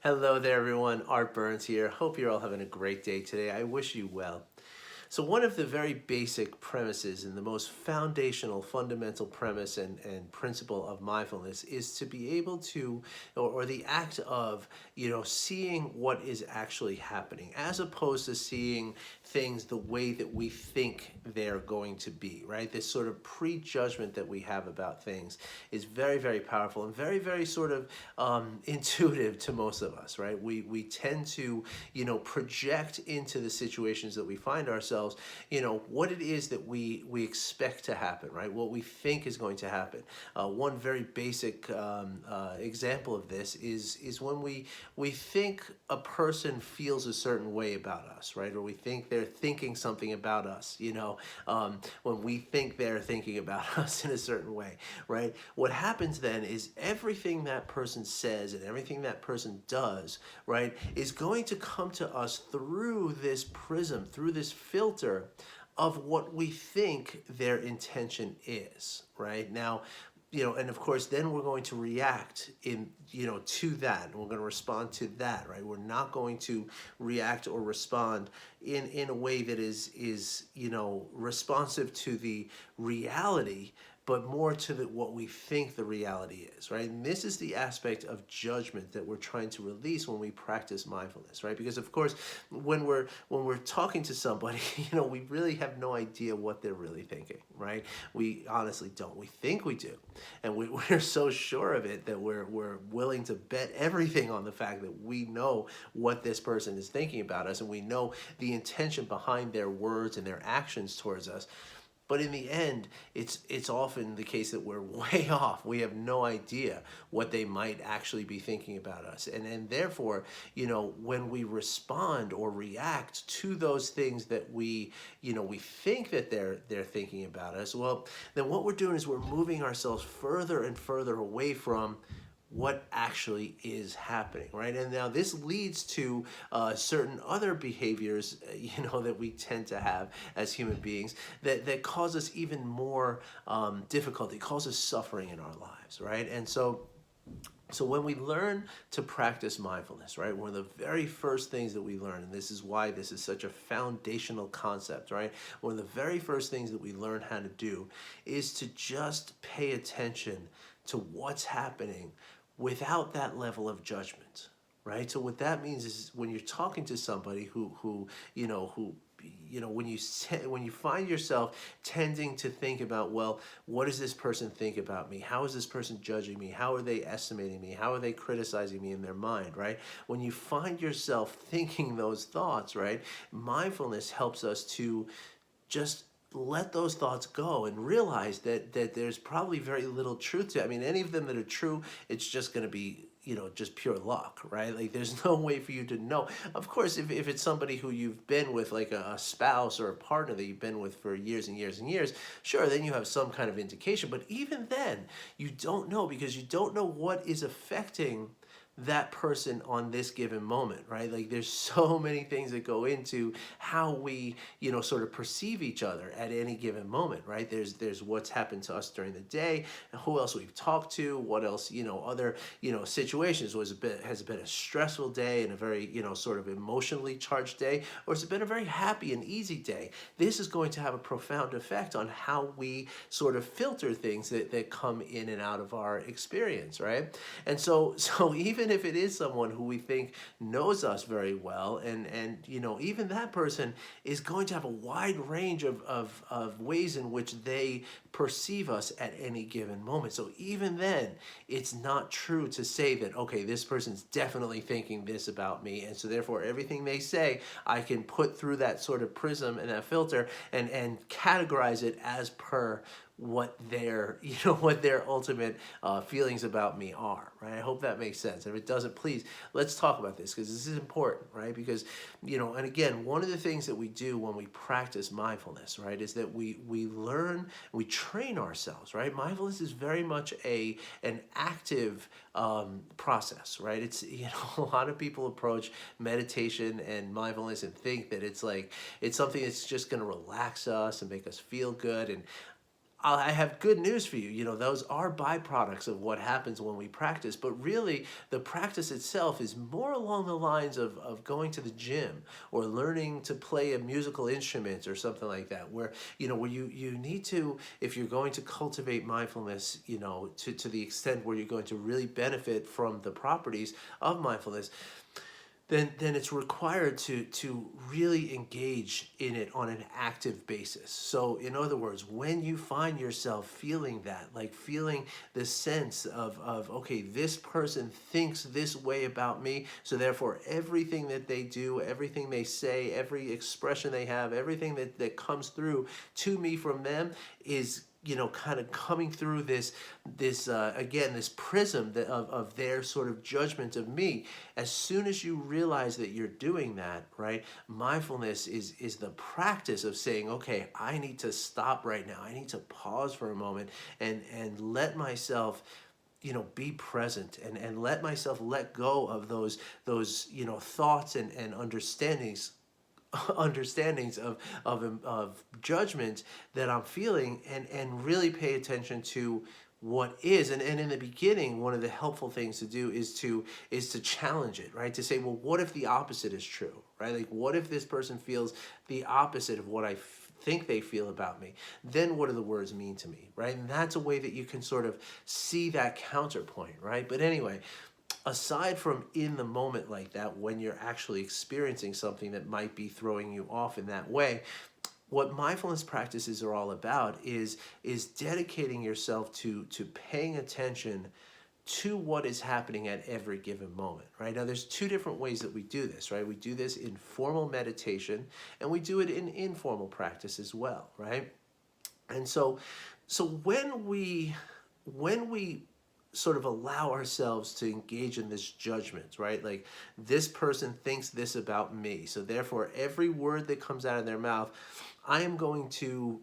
Hello there, everyone. Art Burns here. Hope you're all having a great day today. I wish you well. So one of the very basic premises and the most foundational, fundamental premise and principle of mindfulness is to be able to, or the act of, seeing what is actually happening, as opposed to seeing things the way that we think they're going to be, right? This sort of prejudgment that we have about things is very, very powerful and very, very sort of intuitive to most of us, right? We tend to, project into the situations that we find ourselves, what it is that we expect to happen, right? What we think is going to happen. One very basic example of this is when we think a person feels a certain way about us, right? Or we think they're thinking something about us, when we think they're thinking about us in a certain way, right? What happens then is everything that person says and everything that person does, right, is going to come to us through this prism, through this filter of what we think their intention is, right? Now, and of course, then we're going to react to that. We're going to respond to that, right? We're not going to react or respond in a way that is responsive to the reality, but more to what we think the reality is, right? And this is the aspect of judgment that we're trying to release when we practice mindfulness, right? Because of course, when we're talking to somebody, we really have no idea what they're really thinking, right? We honestly don't. We think we do, and we're so sure of it that we're willing to bet everything on the fact that we know what this person is thinking about us, and we know the intention behind their words and their actions towards us. But in the end, it's often the case that we're way off. We have no idea what they might actually be thinking about us. And therefore, when we respond or react to those things that we think that they're thinking about us, well, then what we're doing is we're moving ourselves further and further away from what actually is happening, right? And now this leads to certain other behaviors, that we tend to have as human beings that cause us even more difficulty, cause us suffering in our lives, right? And so when we learn to practice mindfulness, right, one of the very first things that we learn, and this is why this is such a foundational concept, right? One of the very first things that we learn how to do is to just pay attention to what's happening without that level of judgment, right? So what that means is when you're talking to somebody when you find yourself tending to think about, well, what does this person think about me? How is this person judging me? How are they estimating me? How are they criticizing me in their mind, right? When you find yourself thinking those thoughts, right, mindfulness helps us to just let those thoughts go and realize that there's probably very little truth to it. I mean, any of them that are true, it's just going to be just pure luck, right? Like there's no way for you to know. Of course, if it's somebody who you've been with, like a spouse or a partner that you've been with for years and years and years, sure, then you have some kind of indication. But even then, you don't know, because you don't know what is affecting that person on this given moment, right? Like there's so many things that go into how we, sort of perceive each other at any given moment, right? There's what's happened to us during the day, who else we've talked to, what else, other, situations. Has it been a stressful day and a very, sort of emotionally charged day, or has it been a very happy and easy day? This is going to have a profound effect on how we sort of filter things that come in and out of our experience, right? And so even if it is someone who we think knows us very well, and even that person is going to have a wide range of ways in which they perceive us at any given moment. So even then, it's not true to say that, okay, this person's definitely thinking this about me, and so therefore everything they say, I can put through that sort of prism and that filter and categorize it as per what their what their ultimate feelings about me are, right? I hope that makes sense. If it doesn't, please let's talk about this, because this is important, right? Because and again, one of the things that we do when we practice mindfulness, right, is that we learn, we train ourselves, right? Mindfulness is very much an active process, right? It's a lot of people approach meditation and mindfulness and think that it's something that's just going to relax us and make us feel good, and I have good news for you. You know, those are byproducts of what happens when we practice. But really, the practice itself is more along the lines of going to the gym or learning to play a musical instrument or something like that, where, you know, where you need to, if you're going to cultivate mindfulness, you know, to the extent where you're going to really benefit from the properties of mindfulness, then it's required to really engage in it on an active basis. So in other words, when you find yourself feeling that, like feeling the sense of okay, this person thinks this way about me, so therefore everything that they do, everything they say, every expression they have, everything that comes through to me from them is, you know, kind of coming through this again, this prism of their sort of judgment of me. As soon as you realize that you're doing that, right, mindfulness is the practice of saying, okay, I need to stop right now, I need to pause for a moment and let myself, you know, be present and let myself let go of those you know, thoughts and understandings of judgment that I'm feeling, and really pay attention to what is. And in the beginning, one of the helpful things to do is to challenge it, right? To say, well, what if the opposite is true, right? Like, what if this person feels the opposite of what I think they feel about me? Then what do the words mean to me, right? And that's a way that you can sort of see that counterpoint, right? But anyway, aside from in the moment like that, when you're actually experiencing something that might be throwing you off in that way, what mindfulness practices are all about is dedicating yourself to paying attention to what is happening at every given moment, right? Now, there's two different ways that we do this, right? We do this in formal meditation, and we do it in informal practice as well, right? And so when we sort of allow ourselves to engage in this judgment, right? Like, this person thinks this about me, so therefore every word that comes out of their mouth, I am going to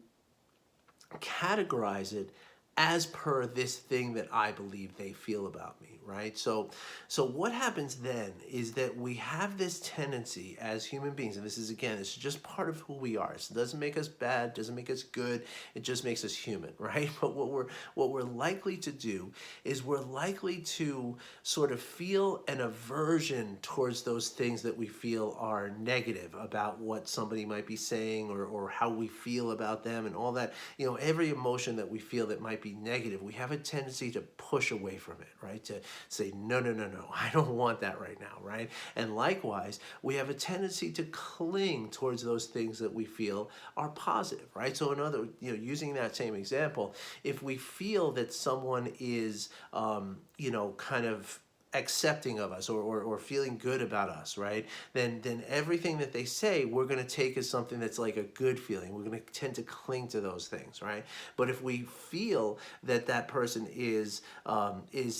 categorize it as per this thing that I believe they feel about me, right? So what happens then is that we have this tendency as human beings, and this is, again, this is just part of who we are. It doesn't make us bad, doesn't make us good, it just makes us human, right? But what we're likely to do is we're likely to sort of feel an aversion towards those things that we feel are negative about what somebody might be saying, or how we feel about them and all that. You know, every emotion that we feel that might be negative, we have a tendency to push away from it, right? To say, no, no, no, no, I don't want that right now, right? And likewise, we have a tendency to cling towards those things that we feel are positive, right? So using that same example, if we feel that someone is, kind of accepting of us, or feeling good about us, right? Then everything that they say, we're going to take as something that's like a good feeling. We're going to tend to cling to those things, right? But if we feel that that person is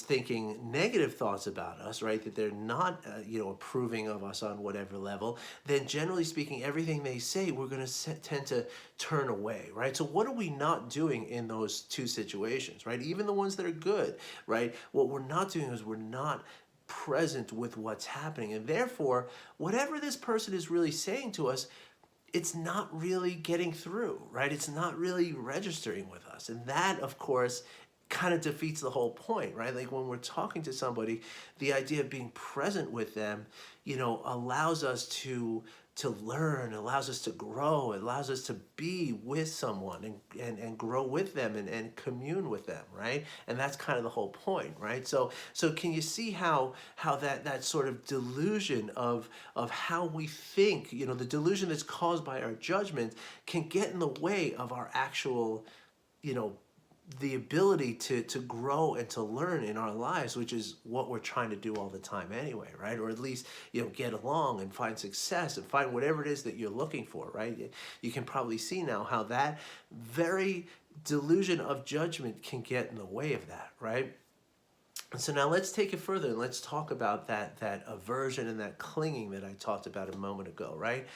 thinking negative thoughts about us, right? That they're not approving of us on whatever level, then generally speaking, everything they say, we're going to tend to turn away, right? So what are we not doing in those two situations, right? Even the ones that are good, right? What we're not doing is we're not present with what's happening. And therefore, whatever this person is really saying to us, it's not really getting through, right? It's not really registering with us. And that, of course, kind of defeats the whole point, right? Like, when we're talking to somebody, the idea of being present with them, allows us to learn, allows us to grow, it allows us to be with someone and grow with them and commune with them, right? And that's kind of the whole point, right? So can you see how that sort of delusion of how we think, the delusion that's caused by our judgment, can get in the way of our actual, the ability to grow and to learn in our lives, which is what we're trying to do all the time anyway, right? Or at least, get along and find success and find whatever it is that you're looking for, right? You can probably see now how that very delusion of judgment can get in the way of that, right? So now let's take it further, and let's talk about that aversion and that clinging that I talked about a moment ago, right?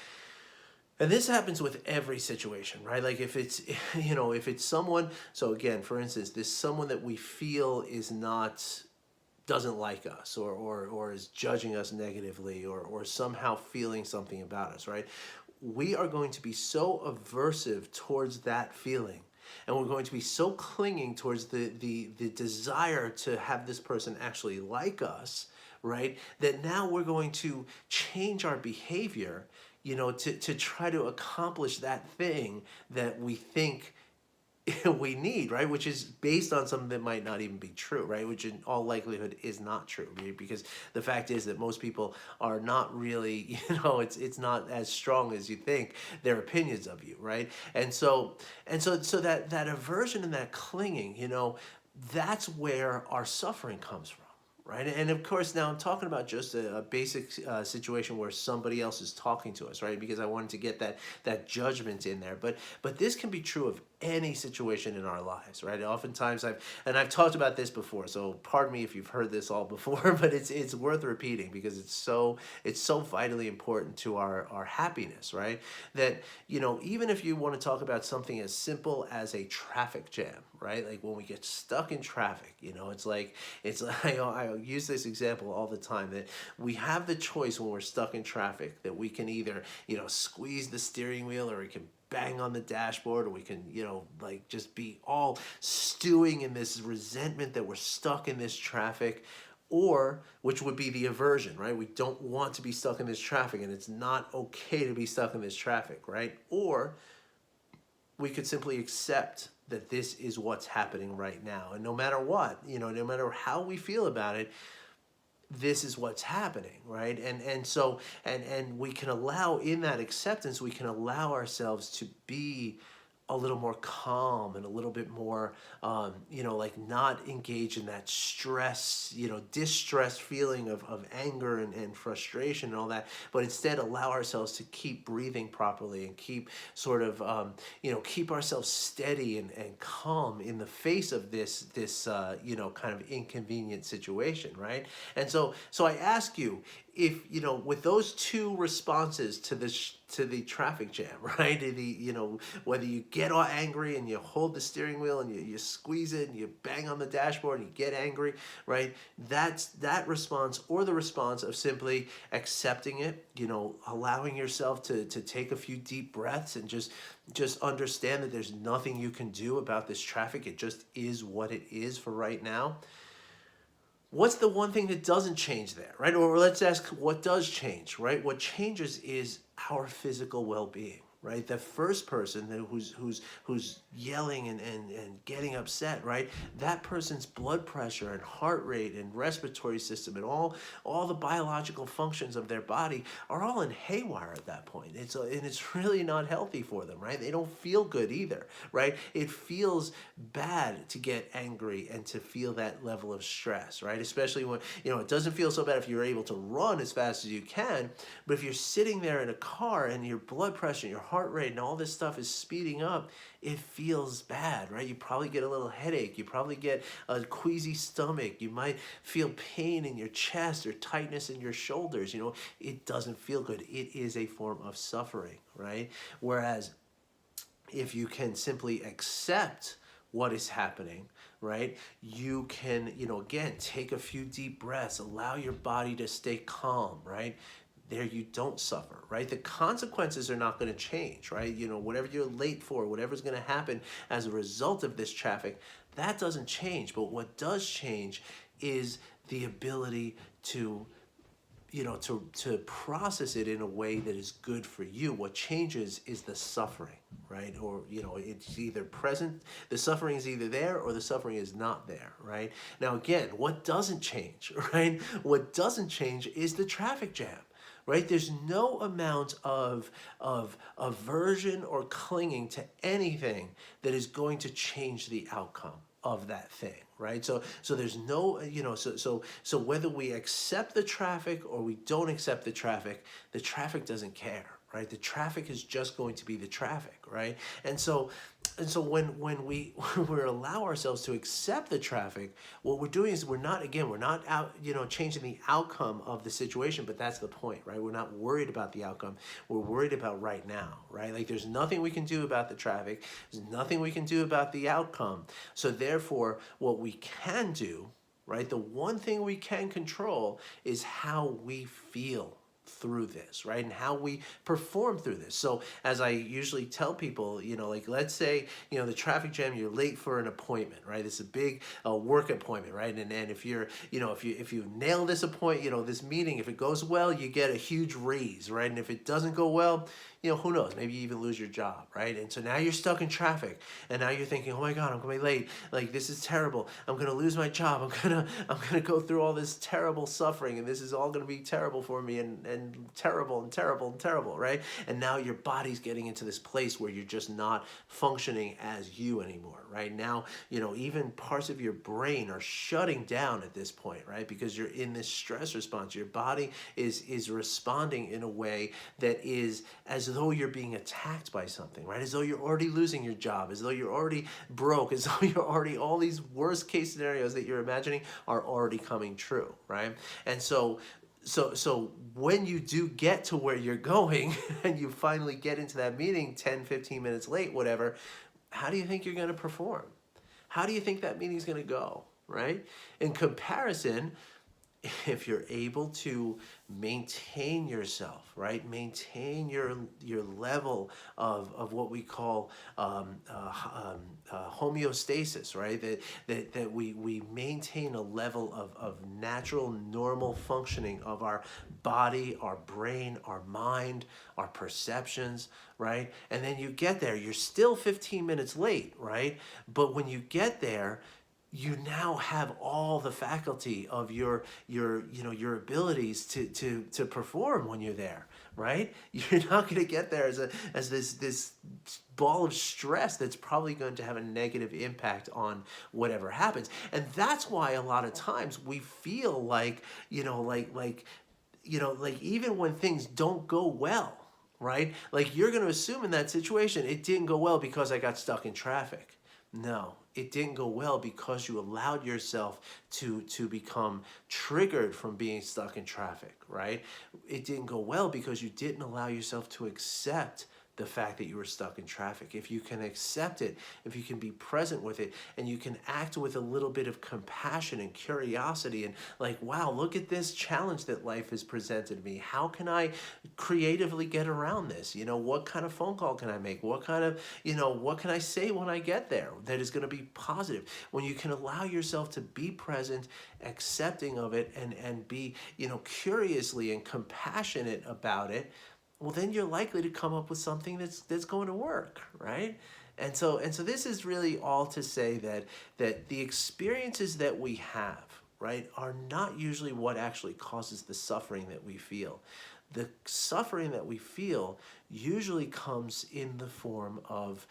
And this happens with every situation, right? Like, if it's, if it's someone, so again, for instance, this someone that we feel doesn't like us, or is judging us negatively, or somehow feeling something about us, right? We are going to be so aversive towards that feeling And we're going to be so clinging towards the desire to have this person actually like us, right? That now we're going to change our behavior, to try to accomplish that thing that we think we need, right? Which is based on something that might not even be true, right? Which in all likelihood is not true, right? Because the fact is that most people are not really, it's not as strong as you think, their opinions of you, right? And so that aversion and that clinging, that's where our suffering comes from. Right. And of course, now I'm talking about just a basic situation where somebody else is talking to us, right? Because I wanted to get that judgment in there. But this can be true of any situation in our lives, right? Oftentimes I've talked about this before, so pardon me if you've heard this all before, but it's worth repeating because it's so vitally important to our happiness, right? That even if you want to talk about something as simple as a traffic jam, right? Like when we get stuck in traffic, it's like I use this example all the time, that we have the choice when we're stuck in traffic that we can either squeeze the steering wheel, or we can bang on the dashboard, or we can just be all stewing in this resentment that we're stuck in this traffic, or which would be the aversion, right? We don't want to be stuck in this traffic, and it's not okay to be stuck in this traffic, right? Or we could simply accept that this is what's happening right now, and no matter what, no matter how we feel about it, this is what's happening, right? And we can allow, in that acceptance, we can allow ourselves to be a little more calm and a little bit more, not engage in that stress, distress feeling of anger and frustration and all that, but instead allow ourselves to keep breathing properly and keep sort of, keep ourselves steady and calm in the face of this kind of inconvenient situation, right? And so I ask you, if with those two responses to the traffic jam, right? Whether you get all angry and you hold the steering wheel and you squeeze it and you bang on the dashboard and you get angry, right? That's that response, or the response of simply accepting it, allowing yourself to take a few deep breaths and just understand that there's nothing you can do about this traffic. It just is what it is for right now. What's the one thing that doesn't change there, right? Or let's ask what does change, right? What changes is our physical well-being, right? The first person who's yelling and getting upset, right? That person's blood pressure and heart rate and respiratory system and all the biological functions of their body are all in haywire at that point. It's really not healthy for them, right? They don't feel good either, right? It feels bad to get angry and to feel that level of stress, right? Especially when, it doesn't feel so bad if you're able to run as fast as you can, but if you're sitting there in a car and your blood pressure, your heart rate, and all this stuff is speeding up, it feels bad, right? You probably get a little headache. You probably get a queasy stomach. You might feel pain in your chest or tightness in your shoulders. It doesn't feel good. It is a form of suffering, right? Whereas if you can simply accept what is happening, right? You can, again, take a few deep breaths, allow your body to stay calm, right? There you don't suffer, right? The consequences are not going to change, right? Whatever you're late for, whatever's going to happen as a result of this traffic, that doesn't change. But what does change is the ability to process it in a way that is good for you. What changes is the suffering, right? Or, it's either present, the suffering is either there or the suffering is not there, right? Now, again, what doesn't change, right? What doesn't change is the traffic jam. Right? There's no amount of aversion or clinging to anything that is going to change the outcome of that thing, right? So there's no, so whether we accept the traffic or we don't accept the traffic doesn't care, right? The traffic is just going to be the traffic, right? And so when we allow ourselves to accept the traffic, what we're doing is we're not out, changing the outcome of the situation, but that's the point, right? We're not worried about the outcome. We're worried about right now, right? Like there's nothing we can do about the traffic. There's nothing we can do about the outcome. So therefore, what we can do, right? The one thing we can control is how we feel through this, right? And how we perform through this. So as I usually tell people, like let's say, the traffic jam, you're late for an appointment, right? It's a big work appointment, right? And if you're, if you nail this appointment, this meeting, if it goes well, you get a huge raise, right? And if it doesn't go well, who knows? Maybe you even lose your job, right? And so now you're stuck in traffic, and now you're thinking, oh my God, I'm gonna be late. Like this is terrible. I'm gonna lose my job. I'm gonna go through all this terrible suffering, and this is all gonna be terrible for me, and terrible and terrible and terrible, right? And now your body's getting into this place where you're just not functioning as you anymore, right? Now, even parts of your brain are shutting down at this point, right? Because you're in this stress response. Your body is responding in a way that is as though you're being attacked by something, right? As though you're already losing your job, as though you're already broke, as though you're already, all these worst case scenarios that you're imagining are already coming true, right? And so when you do get to where you're going and you finally get into that meeting 10, 15 minutes late, whatever, how do you think you're going to perform? How do you think that meeting's going to go, right? In comparison, if you're able to maintain yourself, right? Maintain your level of what we call homeostasis, right? That we maintain a level of natural, normal functioning of our body, our brain, our mind, our perceptions, right? And then you get there, you're still 15 minutes late, right? But when you get there, you now have all the faculty of your abilities to perform when you're there, right? You're not going to get there as this ball of stress that's probably going to have a negative impact on whatever happens. And that's why a lot of times we feel like even when things don't go well, right? Like you're going to assume in that situation it didn't go well because I got stuck in traffic. No, it didn't go well because you allowed yourself to become triggered from being stuck in traffic, right? It didn't go well because you didn't allow yourself to accept the fact that you were stuck in traffic. If you can accept it, if you can be present with it, and you can act with a little bit of compassion and curiosity and like, wow, look at this challenge that life has presented me. How can I creatively get around this? What kind of phone call can I make? What kind of, what can I say when I get there that is going to be positive? When you can allow yourself to be present, accepting of it, and be, curiously and compassionate about it, well, then you're likely to come up with something that's going to work, right? And so this is really all to say that the experiences that we have, right, are not usually what actually causes the suffering that we feel. The suffering that we feel usually comes in the form of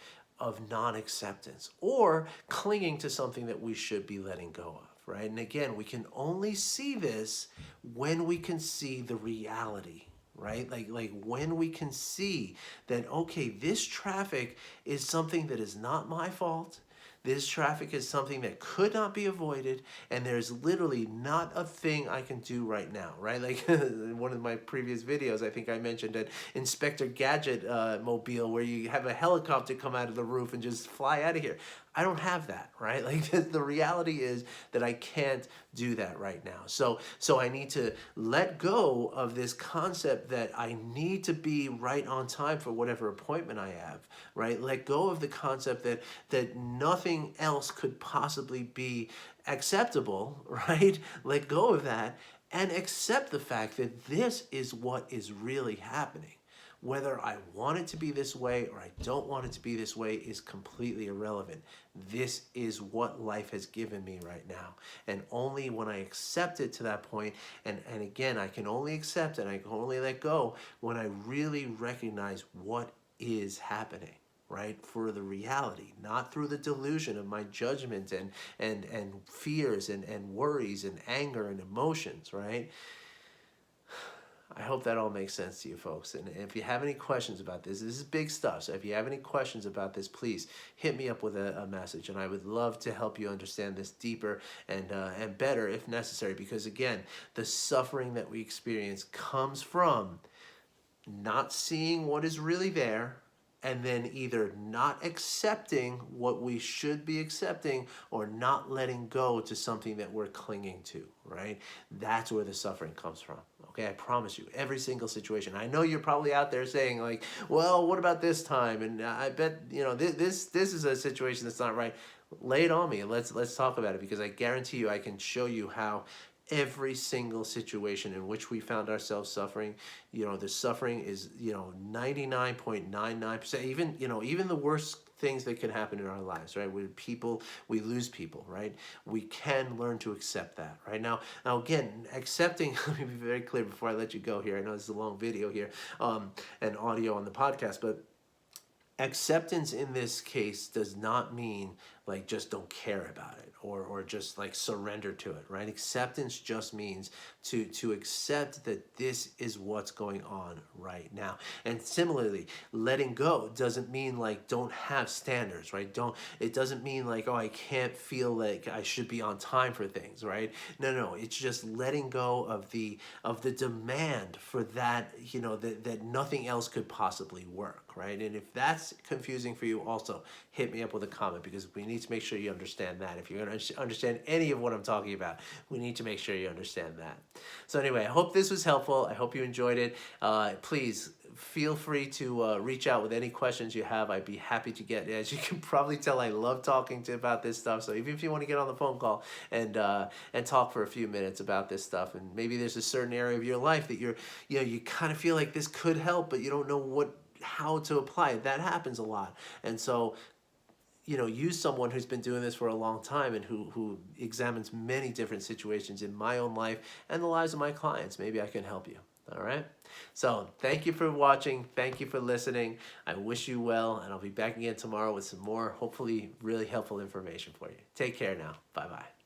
non-acceptance or clinging to something that we should be letting go of, right? And again, we can only see this when we can see the reality, right? Like when we can see that, okay, this traffic is something that is not my fault. This traffic is something that could not be avoided, and there's literally not a thing I can do right now, right? Like in one of my previous videos, I think I mentioned an Inspector Gadget mobile where you have a helicopter come out of the roof and just fly out of here. I don't have that, right? Like the reality is that I can't do that right now. So I need to let go of this concept that I need to be right on time for whatever appointment I have, right? Let go of the concept that nothing else could possibly be acceptable, right? Let go of that and accept the fact that this is what is really happening. Whether I want it to be this way or I don't want it to be this way is completely irrelevant. This is what life has given me right now. And only when I accept it to that point, and again, I can only accept and I can only let go when I really recognize what is happening, right? For the reality, not through the delusion of my judgment and fears and worries and anger and emotions, right? I hope that all makes sense to you folks. And if you have any questions about this is big stuff. So if you have any questions about this, please hit me up with a message. And I would love to help you understand this deeper and better if necessary. Because again, the suffering that we experience comes from not seeing what is really there and then either not accepting what we should be accepting or not letting go to something that we're clinging to, right? That's where the suffering comes from. Okay, I promise you, every single situation. I know you're probably out there saying like, well, what about this time? And I bet, you know, this is a situation that's not right. Lay it on me and let's talk about it, because I guarantee you I can show you how every single situation in which we found ourselves suffering, you know, the suffering is, you know, 99.99%, even, you know, even the worst things that can happen in our lives, right? We lose people, right? We can learn to accept that, right? Now again, accepting, let me be very clear before I let you go here. I know this is a long video here, and audio on the podcast, but acceptance in this case does not mean like just don't care about it, or just like surrender to it, right? Acceptance just means to accept that this is what's going on right now. And similarly, letting go doesn't mean like don't have standards, right? It doesn't mean like, oh, I can't feel like I should be on time for things, right? No, it's just letting go of the demand for that, you know, that nothing else could possibly work, right? And if that's confusing for you, also hit me up with a comment, because we need to make sure you understand that. If you're going to understand any of what I'm talking about, we need to make sure you understand that. So anyway, I hope this was helpful. I hope you enjoyed it. Please feel free to reach out with any questions you have. I'd be happy to get, as you can probably tell, I love talking about this stuff. So even if you want to get on the phone call and talk for a few minutes about this stuff, and maybe there's a certain area of your life that you kind of feel like this could help, but you don't know how to apply it. That happens a lot. And so, you know, use someone who's been doing this for a long time and who examines many different situations in my own life and the lives of my clients. Maybe I can help you. All right. So thank you for watching. Thank you for listening. I wish you well, and I'll be back again tomorrow with some more, hopefully really helpful information for you. Take care now. Bye-bye.